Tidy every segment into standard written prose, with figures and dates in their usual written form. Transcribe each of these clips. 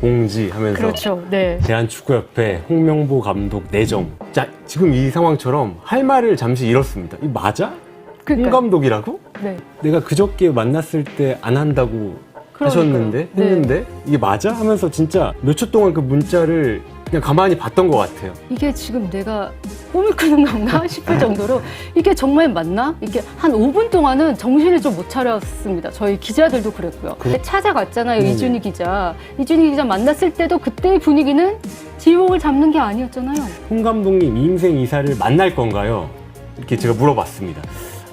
공지 하면서 그렇죠. 네. 대한축구협회 홍명보 감독 내정. 자, 지금 이 상황처럼 할 말을 잠시 잃었습니다. 이 맞아? 홍 그러니까요. 감독이라고? 네. 내가 그저께 만났을 때 안 한다고 그러니까요. 하셨는데 네. 했는데 이게 맞아? 하면서 진짜 몇 초 동안 그 문자를 그냥 가만히 봤던 것 같아요. 이게 지금 내가 꿈을 꾸는 건가 싶을 정도로 이게 정말 맞나? 이게 한 5분 동안은 정신을 좀 못 차렸습니다. 저희 기자들도 그랬고요. 찾아갔잖아요. 네네. 이준희 기자. 이준희 기자 만났을 때도 그때의 분위기는 지목을 잡는 게 아니었잖아요. 홍 감독님 이임생 이사를 만날 건가요? 이렇게 제가 물어봤습니다.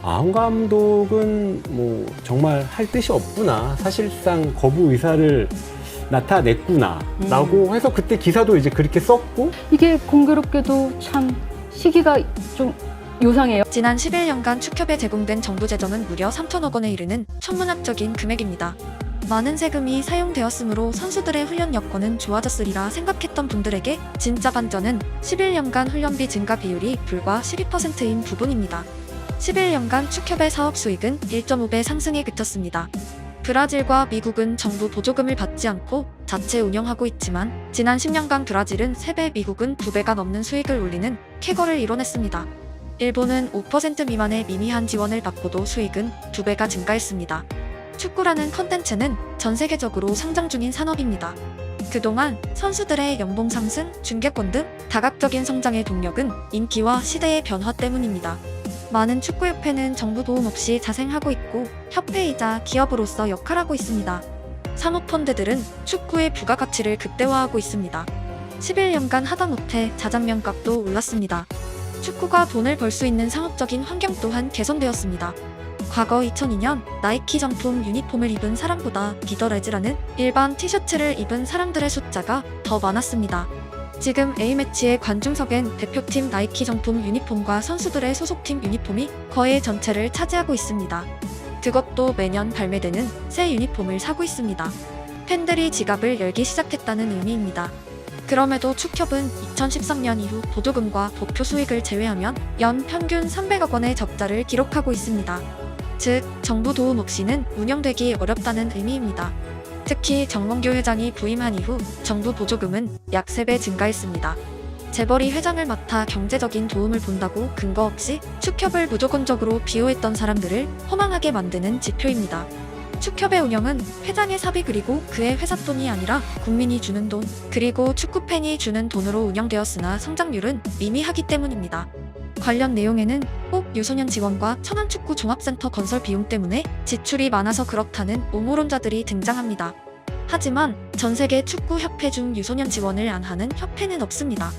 아, 홍 감독은 뭐 정말 할 뜻이 없구나. 사실상 거부 의사를 나타냈구나. 라고 해서 그때 기사도 이제 그렇게 썼고 이게 공교롭게도 참 시기가 좀 요상해요. 지난 11년간 축협에 제공된 정부 재정은 무려 3천억 원에 이르는 천문학적인 금액입니다. 많은 세금이 사용되었으므로 선수들의 훈련 여건은 좋아졌으리라 생각했던 분들에게 진짜 반전은 11년간 훈련비 증가 비율이 불과 12%인 부분입니다. 11년간 축협의 사업 수익은 1.5배 상승에 그쳤습니다. 브라질과 미국은 정부 보조금을 받지 않고 자체 운영하고 있지만 지난 10년간 브라질은 3배, 미국은 2배가 넘는 수익을 올리는 쾌거를 이뤄냈습니다. 일본은 5% 미만의 미미한 지원을 받고도 수익은 2배가 증가했습니다. 축구라는 컨텐츠는 전 세계적으로 성장 중인 산업입니다. 그동안 선수들의 연봉 상승, 중계권 등 다각적인 성장의 동력은 인기와 시대의 변화 때문입니다. 많은 축구협회는 정부 도움 없이 자생하고 있고 협회이자 기업으로서 역할하고 있습니다. 사모펀드들은 축구의 부가가치를 극대화하고 있습니다. 11년간 하다못해 자장면값도 올랐습니다. 축구가 돈을 벌 수 있는 상업적인 환경 또한 개선되었습니다. 과거 2002년 나이키 정품 유니폼을 입은 사람보다 비더레즈라는 일반 티셔츠를 입은 사람들의 숫자가 더 많았습니다. 지금 A매치의 관중석엔 대표팀 나이키 정품 유니폼과 선수들의 소속팀 유니폼이 거의 전체를 차지하고 있습니다. 그것도 매년 발매되는 새 유니폼을 사고 있습니다. 팬들이 지갑을 열기 시작했다는 의미입니다. 그럼에도 축협은 2013년 이후 보조금과 도표 수익을 제외하면 연 평균 300억 원의 적자를 기록하고 있습니다. 즉, 정부 도움 없이는 운영되기 어렵다는 의미입니다. 특히 정몽규 회장이 부임한 이후 정부 보조금은 약 3배 증가했습니다. 재벌이 회장을 맡아 경제적인 도움을 본다고 근거 없이 축협을 무조건적으로 비호했던 사람들을 허망하게 만드는 지표입니다. 축협의 운영은 회장의 사비 그리고 그의 회사 돈이 아니라 국민이 주는 돈, 그리고 축구팬이 주는 돈으로 운영되었으나 성장률은 미미하기 때문입니다. 관련 내용에는 꼭 유소년 지원과 천안축구 종합센터 건설 비용 때문에 지출이 많아서 그렇다는 옹호론자들이 등장합니다. 하지만 전세계 축구협회 중 유소년 지원을 안 하는 협회는 없습니다.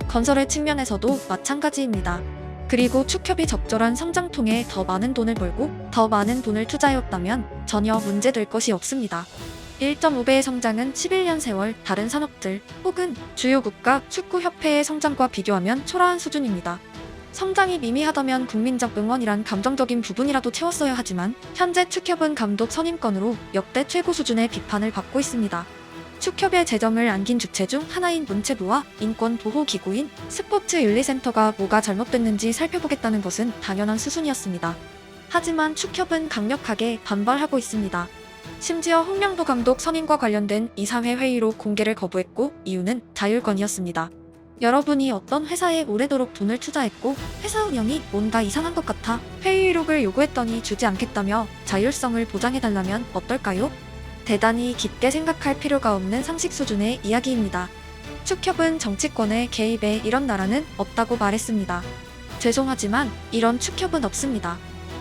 건설의 측면에서도 마찬가지입니다. 그리고 축협이 적절한 성장 통해 더 많은 돈을 벌고 더 많은 돈을 투자하였다면 전혀 문제될 것이 없습니다. 1.5배의 성장은 11년 세월 다른 산업들 혹은 주요 국가 축구협회의 성장과 비교하면 초라한 수준입니다. 성장이 미미하다면 국민적 응원이란 감정적인 부분이라도 채웠어야 하지만 현재 축협은 감독 선임권으로 역대 최고 수준의 비판을 받고 있습니다. 축협의 재정을 안긴 주체 중 하나인 문체부와 인권보호기구인 스포츠윤리센터가 뭐가 잘못됐는지 살펴보겠다는 것은 당연한 수순이었습니다. 하지만 축협은 강력하게 반발하고 있습니다. 심지어 홍명보 감독 선임과 관련된 이사회 회의로 공개를 거부했고 이유는 자율권이었습니다. 여러분이 어떤 회사에 오래도록 돈을 투자했고 회사 운영이 뭔가 이상한 것 같아 회의록을 요구했더니 주지 않겠다며 자율성을 보장해달라면 어떨까요? 대단히 깊게 생각할 필요가 없는 상식 수준의 이야기입니다. 축협은 정치권의 개입에 이런 나라는 없다고 말했습니다. 죄송하지만 이런 축협은 없습니다.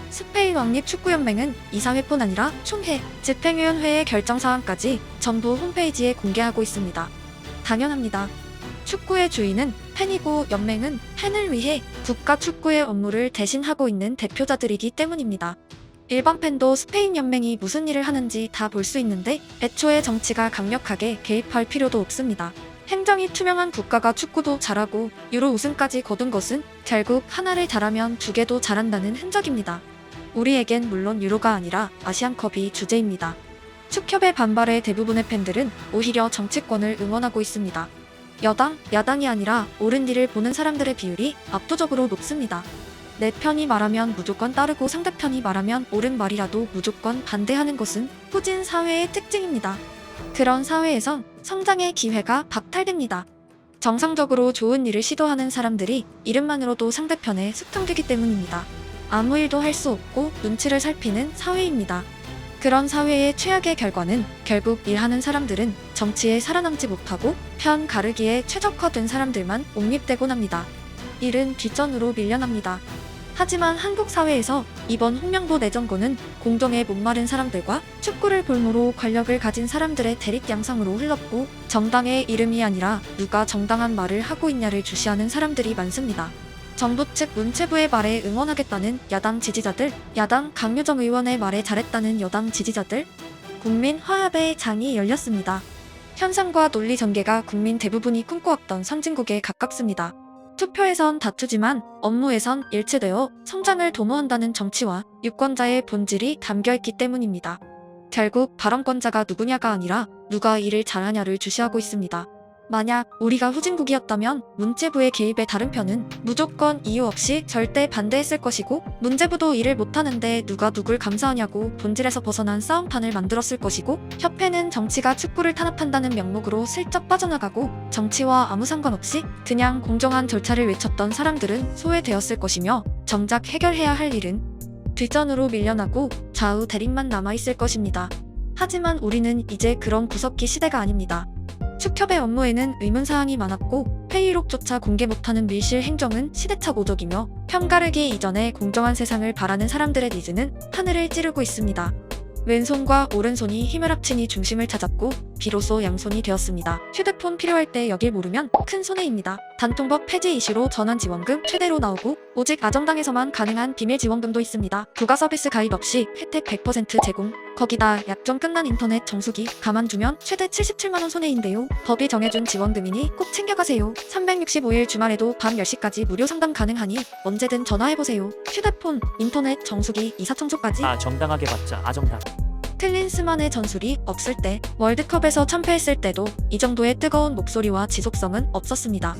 스페인 왕립축구연맹은 이사회뿐 아니라 총회, 집행위원회의 결정사항까지 전부 홈페이지에 공개하고 있습니다. 당연합니다. 축구의 주인은 팬이고 연맹은 팬을 위해 국가 축구의 업무를 대신하고 있는 대표자들이기 때문입니다. 일반 팬도 스페인 연맹이 무슨 일을 하는지 다 볼 수 있는데 애초에 정치가 강력하게 개입할 필요도 없습니다. 행정이 투명한 국가가 축구도 잘하고 유로 우승까지 거둔 것은 결국 하나를 잘하면 두 개도 잘한다는 흔적입니다. 우리에겐 물론 유로가 아니라 아시안컵이 주제입니다. 축협의 반발에 대부분의 팬들은 오히려 정치권을 응원하고 있습니다. 여당, 야당이 아니라 옳은 일을 보는 사람들의 비율이 압도적으로 높습니다. 내 편이 말하면 무조건 따르고 상대편이 말하면 옳은 말이라도 무조건 반대하는 것은 후진 사회의 특징입니다. 그런 사회에선 성장의 기회가 박탈됩니다. 정상적으로 좋은 일을 시도하는 사람들이 이름만으로도 상대편에 숙청되기 때문입니다. 아무 일도 할 수 없고 눈치를 살피는 사회입니다. 그런 사회의 최악의 결과는 결국 일하는 사람들은 정치에 살아남지 못하고 편 가르기에 최적화된 사람들만 옹립되곤 합니다. 일은 뒷전으로 밀려납니다. 하지만 한국 사회에서 이번 홍명보 내정고는 공정에 목마른 사람들과 축구를 볼모로 권력을 가진 사람들의 대립 양상으로 흘렀고, 정당의 이름이 아니라 누가 정당한 말을 하고 있냐를 주시하는 사람들이 많습니다. 정부 측 문체부의 말에 응원하겠다는 야당 지지자들, 야당 강유정 의원의 말에 잘했다는 여당 지지자들, 국민 화합의 장이 열렸습니다. 현상과 논리 전개가 국민 대부분이 꿈꿔왔던 선진국에 가깝습니다. 투표에선 다투지만 업무에선 일치되어 성장을 도모한다는 정치와 유권자의 본질이 담겨있기 때문입니다. 결국 발언권자가 누구냐가 아니라 누가 일을 잘하냐를 주시하고 있습니다. 만약 우리가 후진국이었다면 문체부의 개입에 다른 편은 무조건 이유 없이 절대 반대했을 것이고, 문체부도 일을 못하는데 누가 누굴 감사하냐고 본질에서 벗어난 싸움판을 만들었을 것이고, 협회는 정치가 축구를 탄압한다는 명목으로 슬쩍 빠져나가고, 정치와 아무 상관없이 그냥 공정한 절차를 외쳤던 사람들은 소외되었을 것이며, 정작 해결해야 할 일은 뒷전으로 밀려나고 좌우 대립만 남아있을 것입니다. 하지만 우리는 이제 그런 구석기 시대가 아닙니다. 축협의 업무에는 의문사항이 많았고, 회의록조차 공개 못하는 밀실 행정은 시대착 오적이며, 편가르기 이전에 공정한 세상을 바라는 사람들의 니즈는 하늘을 찌르고 있습니다. 왼손과 오른손이 힘을 합치니 중심을 찾았고 비로소 양손이 되었습니다. 휴대폰 필요할 때 여길 모르면 큰 손해입니다. 단통법 폐지 이슈로 전환지원금 최대로 나오고, 오직 아정당에서만 가능한 비밀지원금도 있습니다. 부가서비스 가입 없이 혜택 100% 제공, 거기다 약정 끝난 인터넷 정수기 가만두면 최대 77만원 손해인데요. 법이 정해준 지원금이니 꼭 챙겨가세요. 365일 주말에도 밤 10시까지 무료 상담 가능하니 언제든 전화해보세요. 휴대폰, 인터넷, 정수기, 이사청소까지 정당하게 받자. 아정당. 클린스만의 전술이 없을 때, 월드컵에서 참패했을 때도 이 정도의 뜨거운 목소리와 지속성은 없었습니다.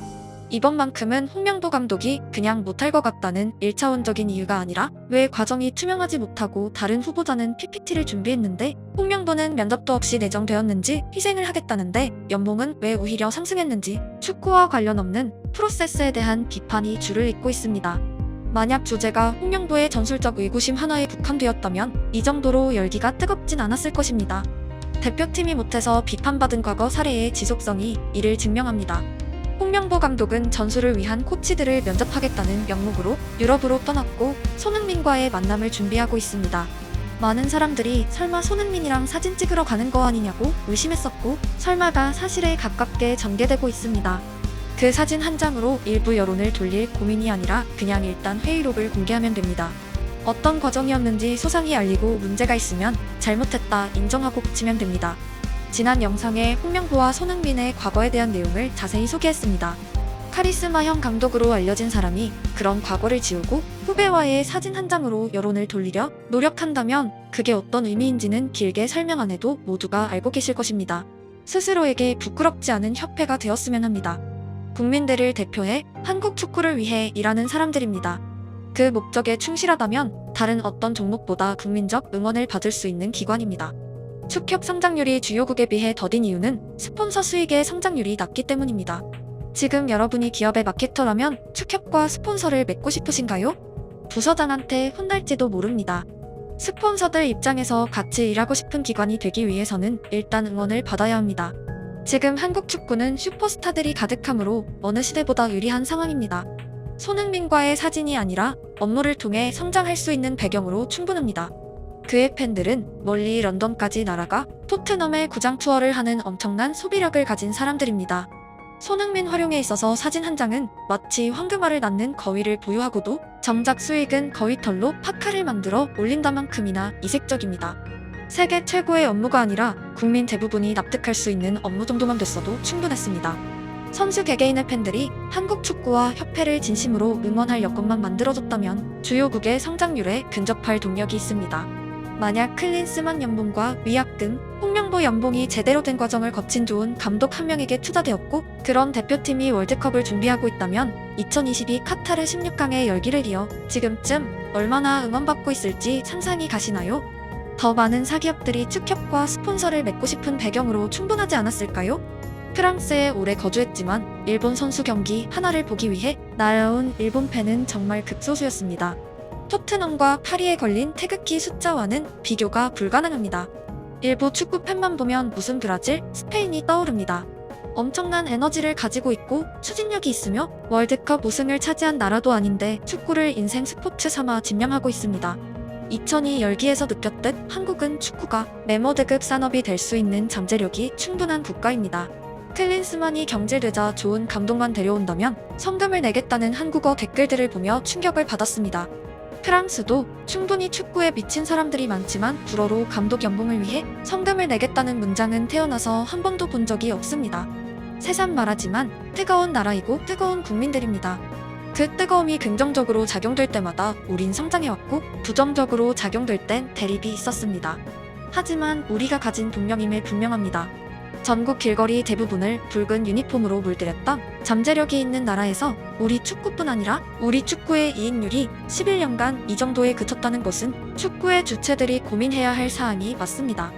이번만큼은 홍명보 감독이 그냥 못할 것 같다는 1차원적인 이유가 아니라, 왜 과정이 투명하지 못하고 다른 후보자는 PPT를 준비했는데 홍명보는 면접도 없이 내정되었는지, 희생을 하겠다는데 연봉은 왜 오히려 상승했는지, 축구와 관련 없는 프로세스에 대한 비판이 줄을 잇고 있습니다. 만약 주제가 홍명보의 전술적 의구심 하나에 국한되었다면 이 정도로 열기가 뜨겁진 않았을 것입니다. 대표팀이 못해서 비판받은 과거 사례의 지속성이 이를 증명합니다. 홍명보 감독은 전술을 위한 코치들을 면접하겠다는 명목으로 유럽으로 떠났고 손흥민과의 만남을 준비하고 있습니다. 많은 사람들이 설마 손흥민이랑 사진 찍으러 가는 거 아니냐고 의심했었고, 설마가 사실에 가깝게 전개되고 있습니다. 그 사진 한 장으로 일부 여론을 돌릴 고민이 아니라 그냥 일단 회의록을 공개하면 됩니다. 어떤 과정이었는지 소상히 알리고 문제가 있으면 잘못했다 인정하고 고치면 됩니다. 지난 영상에 홍명보와 손흥민의 과거에 대한 내용을 자세히 소개했습니다. 카리스마형 감독으로 알려진 사람이 그런 과거를 지우고 후배와의 사진 한 장으로 여론을 돌리려 노력한다면 그게 어떤 의미인지는 길게 설명 안 해도 모두가 알고 계실 것입니다. 스스로에게 부끄럽지 않은 협회가 되었으면 합니다. 국민들을 대표해 한국 축구를 위해 일하는 사람들입니다. 그 목적에 충실하다면 다른 어떤 종목보다 국민적 응원을 받을 수 있는 기관입니다. 축협 성장률이 주요국에 비해 더딘 이유는 스폰서 수익의 성장률이 낮기 때문입니다. 지금 여러분이 기업의 마케터라면 축협과 스폰서를 맺고 싶으신가요? 부서장한테 혼날지도 모릅니다. 스폰서들 입장에서 같이 일하고 싶은 기관이 되기 위해서는 일단 응원을 받아야 합니다. 지금 한국 축구는 슈퍼스타들이 가득하므로 어느 시대보다 유리한 상황입니다. 손흥민과의 사진이 아니라 업무를 통해 성장할 수 있는 배경으로 충분합니다. 그의 팬들은 멀리 런던까지 날아가 토트넘의 구장 투어를 하는 엄청난 소비력을 가진 사람들입니다. 손흥민 활용에 있어서 사진 한 장은 마치 황금알을 낳는 거위를 보유하고도 정작 수익은 거위털로 파카를 만들어 올린다만큼이나 이색적입니다. 세계 최고의 업무가 아니라 국민 대부분이 납득할 수 있는 업무 정도만 됐어도 충분했습니다. 선수 개개인의 팬들이 한국 축구와 협회를 진심으로 응원할 여건만 만들어줬다면 주요국의 성장률에 근접할 동력이 있습니다. 만약 클린스만 연봉과 위약금, 홍명보 연봉이 제대로 된 과정을 거친 좋은 감독 한 명에게 투자되었고 그런 대표팀이 월드컵을 준비하고 있다면 2022 카타르 16강의 열기를 이어 지금쯤 얼마나 응원받고 있을지 상상이 가시나요? 더 많은 사기업들이 축협과 스폰서를 맺고 싶은 배경으로 충분하지 않았을까요? 프랑스에 오래 거주했지만 일본 선수 경기 하나를 보기 위해 날아온 일본 팬은 정말 극소수였습니다. 토트넘과 파리에 걸린 태극기 숫자와는 비교가 불가능합니다. 일부 축구 팬만 보면 무슨 브라질, 스페인이 떠오릅니다. 엄청난 에너지를 가지고 있고 추진력이 있으며 월드컵 우승을 차지한 나라도 아닌데 축구를 인생 스포츠 삼아 지명하고 있습니다. 2002 열기에서 느꼈듯 한국은 축구가 메모드급 산업이 될 수 있는 잠재력이 충분한 국가입니다. 클린스만이 경질되자 좋은 감독만 데려온다면 성금을 내겠다는 한국어 댓글들을 보며 충격을 받았습니다. 프랑스도 충분히 축구에 미친 사람들이 많지만 불어로 감독 연봉을 위해 성금을 내겠다는 문장은 태어나서 한 번도 본 적이 없습니다. 새삼 말하지만 뜨거운 나라이고 뜨거운 국민들입니다. 그 뜨거움이 긍정적으로 작용될 때마다 우린 성장해왔고 부정적으로 작용될 땐 대립이 있었습니다. 하지만 우리가 가진 분명임을 분명합니다. 전국 길거리 대부분을 붉은 유니폼으로 물들였던 잠재력이 있는 나라에서 우리 축구뿐 아니라 우리 축구의 이익률이 11년간 이 정도에 그쳤다는 것은 축구의 주체들이 고민해야 할 사안이 맞습니다.